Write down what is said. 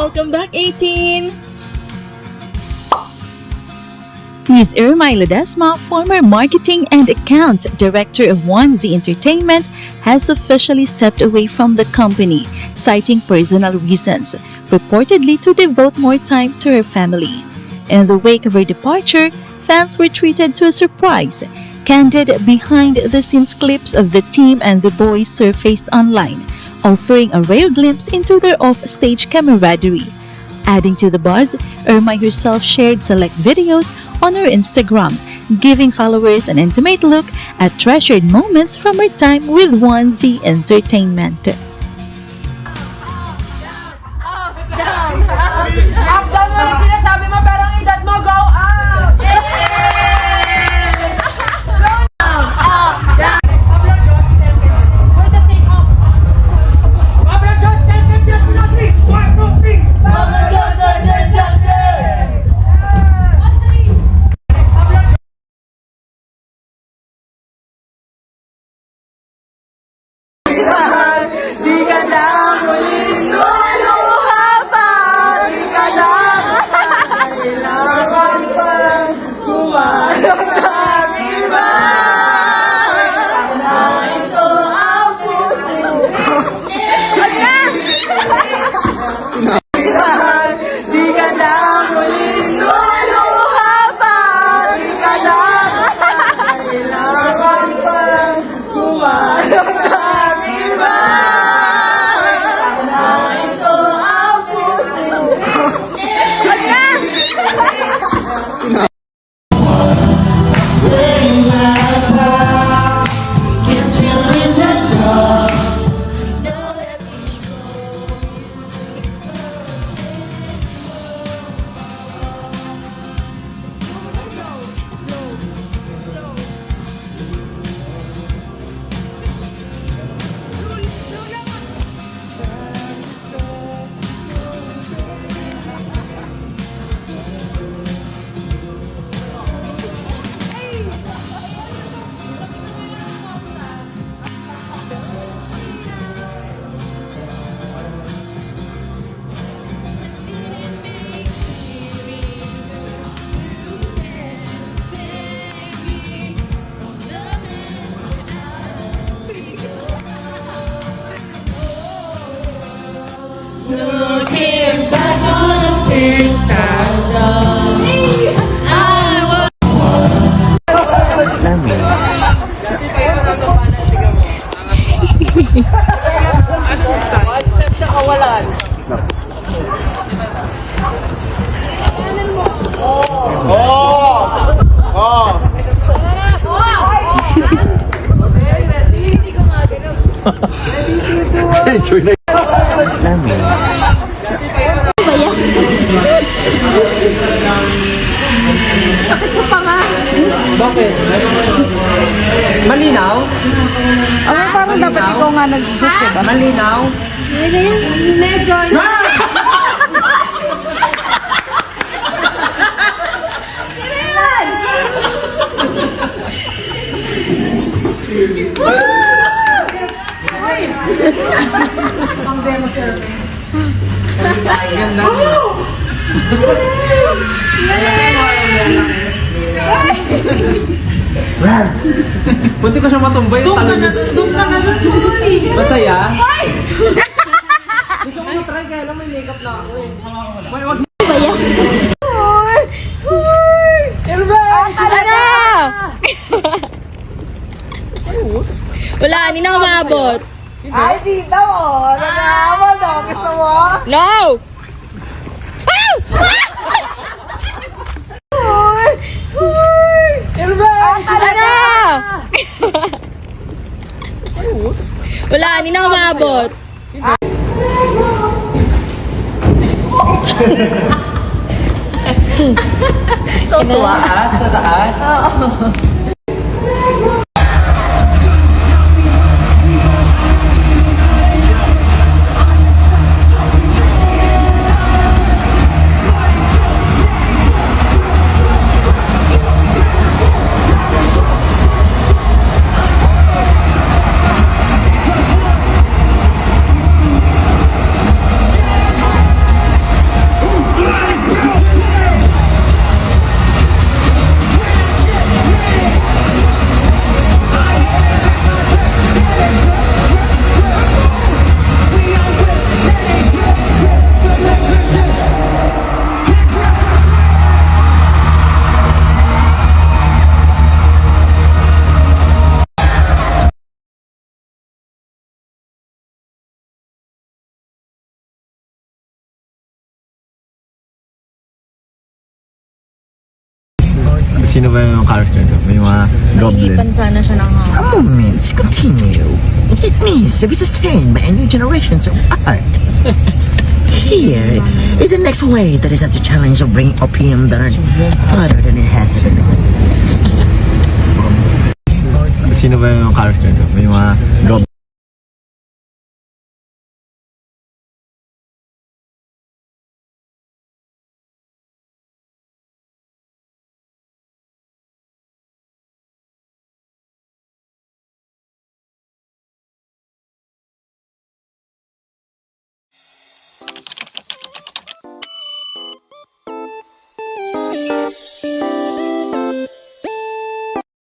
Welcome back, 18! Ms. Irmay Ledesma, former marketing and account director of 1Z Entertainment, has officially stepped away from the company, citing personal reasons, reportedly to devote more time to her family. In the wake of her departure, fans were treated to a surprise. Candid behind-the-scenes clips of the team and the boys surfaced online, offering a rare glimpse into their off-stage camaraderie. Adding to the buzz, Irmay herself shared select videos on her Instagram, giving followers an intimate look at treasured moments from her time with 1Z Entertainment. Up down mo rin sinasabi mo, pero ang edad mo, go up! Di ka na muling luluha pa, di ka na kailangan pang humarap ng iba. Na ito ang puso ko. Di ka na muling luluha pa, di ka na kailangan pang humarap ng iba. Na ito ang puso ko. Looking back on the things I've done, Sakit sa panga. Bakit? Malinaw? Parang dapat ikaw nga nag-shoot, diba? Malinaw? Medyo. Ang demo survey. Ganda. Brad! Punti ko siya matumboy yung talon. Doon ka na doon! Masaya? Gusto mo na-try kaya lang may makeup na ako eh. Wag Ba yan? wala, hindi na umabot. Ay, dito mo! Nag-aamon o! Gusto mo? No! Wala, hindi na umabot. Tutuwa? Sa taas? Oo. Sino ba yung character doon? May mga goblin. Naiipan sana siya ng A moment to continue. It needs to be sustained by new generations of art. Here is the next way that is at the challenge of bringing opium that are further than it has ever known. Sino ba yung character doon? May mga goblin.